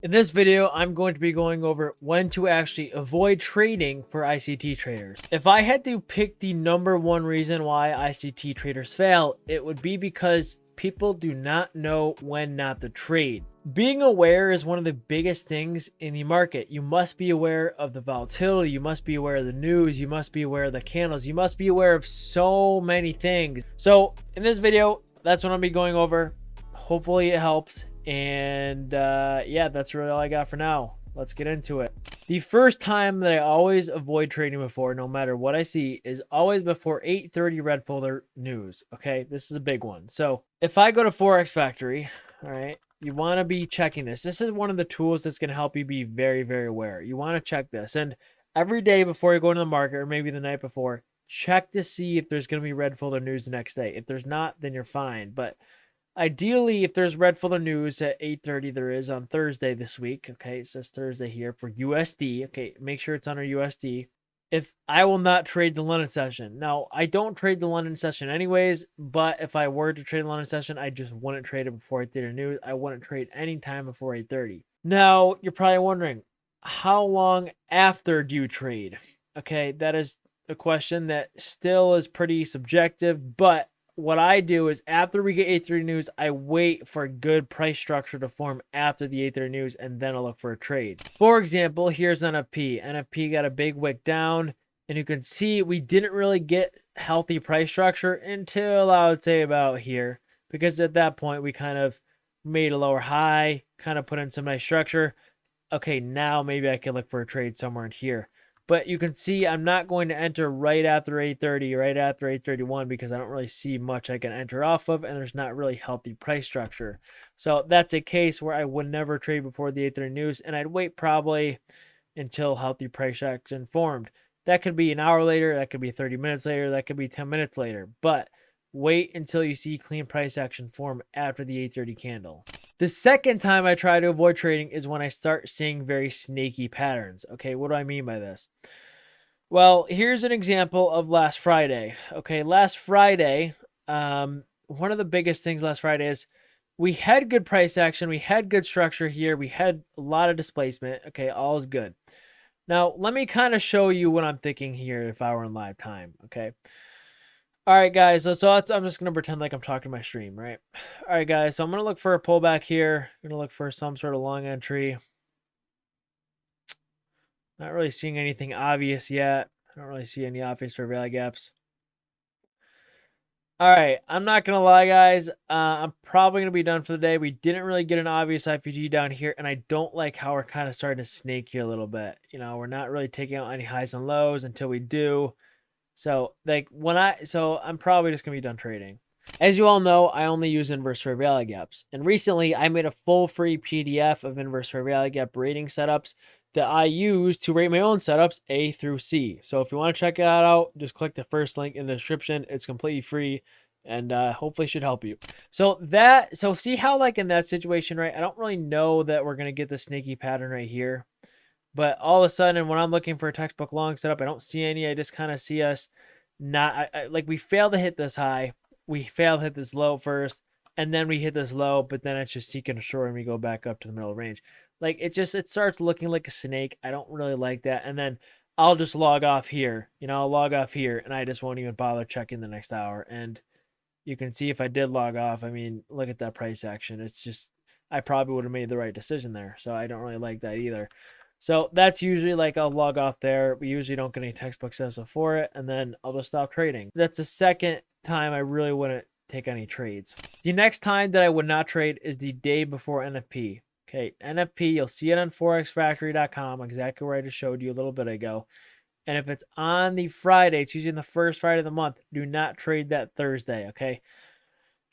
In this video, I'm going to be going over when to actually avoid trading for ICT traders. If I had to pick the #1 reason why ICT traders fail, it would be because people do not know when not to trade. Being aware is one of the biggest things in the market. You must be aware of the volatility. You must be aware of the news. You must be aware of the candles. You must be aware of so many things. So in this video, that's what I'll be going over. Hopefully it helps. And yeah, that's really all I got for now. Let's get into it. The first time that I always avoid trading before, no matter what I see, is always before 8:30 red folder news. Okay, this is a big one. So if I go to Forex Factory, all right, you want to be checking this. This is one of the tools that's going to help you be very, very aware. You want to check this. And every day before you go into the market, or maybe the night before, check to see if there's going to be red folder news the next day. If there's not, then you're fine. But ideally, if there's red folder news at 8:30, there is on Thursday this week. Okay, it says Thursday here for USD. Okay, make sure it's under USD. If I will not trade the London session. Now, I don't trade the London session anyways, but if I were to trade the London session, I just wouldn't trade it before 8:30 news. I wouldn't trade any time before 8:30. Now, you're probably wondering, how long after do you trade? Okay, that is a question that still is pretty subjective, but what I do is after we get 8:30 news, I wait for a good price structure to form after the 8:30 news, and then I'll look for a trade. For example, here's NFP. NFP got a big wick down, and you can see we didn't really get healthy price structure until I would say about here, because at that point we kind of made a lower high, kind of put in some nice structure. Okay, now maybe I can look for a trade somewhere in here. But you can see I'm not going to enter right after 8:30, right after 8:31, because I don't really see much I can enter off of, and there's not really healthy price structure. So that's a case where I would never trade before the 8:30 news, and I'd wait probably until healthy price action formed. That could be an hour later, that could be 30 minutes later, that could be 10 minutes later. But wait until you see clean price action form after the 8:30 candle. The second time I try to avoid trading is when I start seeing very snaky patterns. Okay, what do I mean by this? Well, here's an example of last Friday. Okay, last Friday, one of the biggest things last Friday is we had good price action. We had good structure here. We had a lot of displacement. Okay, all is good. Now, let me kind of show you what I'm thinking here if I were in live time. Okay. All right, guys. So I'm just going to pretend like I'm talking to my stream, right? All right, guys. So I'm going to look for a pullback here. I'm going to look for some sort of long entry. Not really seeing anything obvious yet. I don't really see any obvious fair value gaps. All right, I'm not going to lie, guys. I'm probably going to be done for the day. We didn't really get an obvious IFVG down here, and I don't like how we're kind of starting to snake here a little bit. You know, we're not really taking out any highs and lows until we do. So, I'm probably just going to be done trading. As you all know, I only use inverse fair value gaps. And recently, I made a full free PDF of inverse fair value gap rating setups that I use to rate my own setups A through C. So if you want to check that out, just click the first link in the description. It's completely free and hopefully should help you. So see how like in that situation, right? I don't really know that we're going to get the snaky pattern right here. But all of a sudden, when I'm looking for a textbook long setup, I don't see any. I just kind of see us not, like we failed to hit this high. We failed to hit this low first, and then we hit this low, but then it's just seeking a short and we go back up to the middle of the range. Like it starts looking like a snake. I don't really like that. And then I'll just log off here. You know, I'll log off here and I just won't even bother checking the next hour. And you can see if I did log off, I mean, look at that price action. It's just, I probably would have made the right decision there. So I don't really like that either. So that's usually like I'll log off there. We usually don't get any textbook sales for it. And then I'll just stop trading. That's the second time I really wouldn't take any trades. The next time that I would not trade is the day before NFP. Okay, NFP, you'll see it on forexfactory.com, exactly where I just showed you a little bit ago. And if it's on the Friday, it's usually on the first Friday of the month, do not trade that Thursday, okay?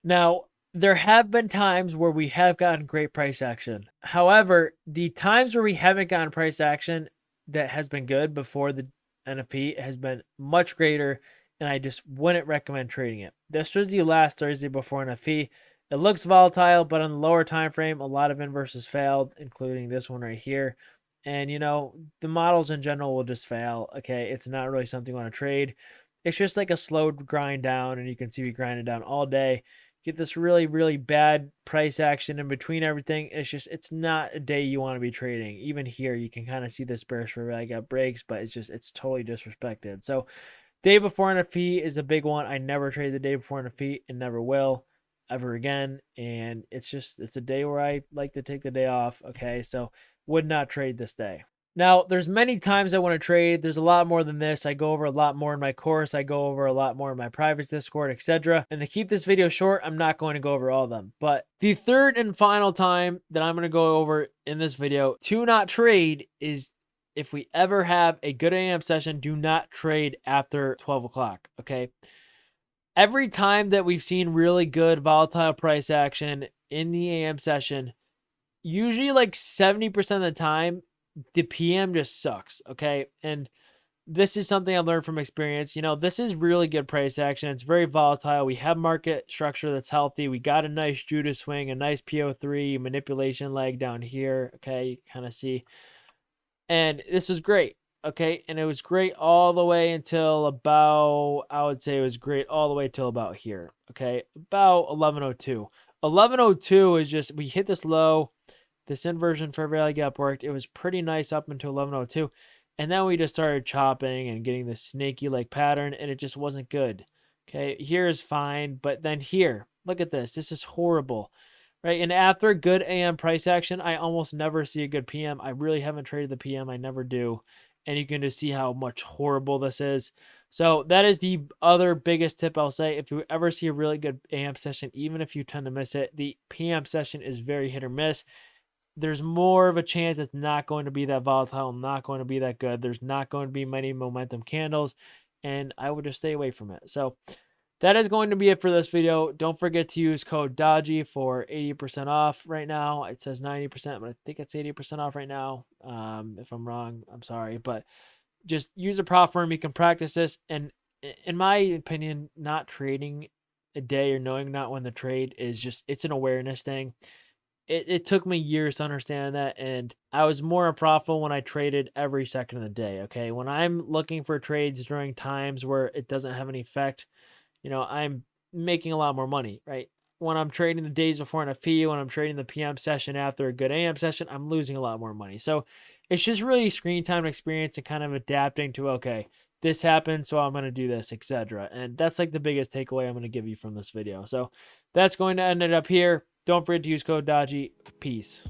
Now, there have been times where we have gotten great price action. However, the times where we haven't gotten price action that has been good before the NFP has been much greater, and I just wouldn't recommend trading it. This was the last Thursday before NFP. It looks volatile, but on the lower time frame, a lot of inverses failed, including this one right here. And, you know, the models in general will just fail. Okay, it's not really something you want to trade. It's just like a slow grind down, and you can see we grinded down all day. get this really, really bad price action in between everything. It's not a day you want to be trading. Even here, you can kind of see this bearish for I got breaks, but it's totally disrespected. So day before NFP is a big one. I never trade the day before NFP and never will ever again. And it's a day where I like to take the day off. Okay. So would not trade this day. Now, there's many times I want to trade. There's a lot more than this. I go over a lot more in my course. I go over a lot more in my private Discord, etc. And to keep this video short, I'm not going to go over all of them. But the third and final time that I'm going to go over in this video to not trade is if we ever have a good AM session, do not trade after 12 o'clock, okay? Every time that we've seen really good volatile price action in the AM session, usually like 70% of the time, the PM just sucks, okay? And this is something I learned from experience. You know, this is really good price action. It's very volatile. We have market structure that's healthy. We got a nice Judas swing, a nice PO3 manipulation leg down here, okay? You kind of see. And this is great, okay? And it was great all the way until about, I would say it was great all the way till about here, okay? About 11:02. 11:02 is just, we hit this low. This inversion fair value gap worked. It was pretty nice up until 11:02. And then we just started chopping and getting this snaky like pattern, and it just wasn't good. Okay, here is fine, but then here, look at this. This is horrible, right? And after good AM price action, I almost never see a good PM. I really haven't traded the PM. I never do. And you can just see how much horrible this is. So that is the other biggest tip I'll say. If you ever see a really good AM session, even if you tend to miss it, the PM session is very hit or miss. There's more of a chance it's not going to be that volatile, not going to be that good. There's not going to be many momentum candles, and I would just stay away from it. So that is going to be it for this video. Don't forget to use code DODGY for 80% off right now. It says 90%, but I think it's 80% off right now. If I'm wrong, I'm sorry, but just use a prop firm. You can practice this, and in my opinion, not trading a day or knowing not when to trade is just, it's an awareness thing. It took me years to understand that, and I was more profitable when I traded every second of the day, okay? When I'm looking for trades during times where it doesn't have any effect, you know, I'm making a lot more money, right? When I'm trading the days before in a fee, when I'm trading the PM session after a good AM session, I'm losing a lot more money. So it's just really screen time experience and kind of adapting to, okay, this happened, so I'm going to do this, etc. And that's like the biggest takeaway I'm going to give you from this video. So that's going to end it up here. Don't forget to use code DODGY. Peace.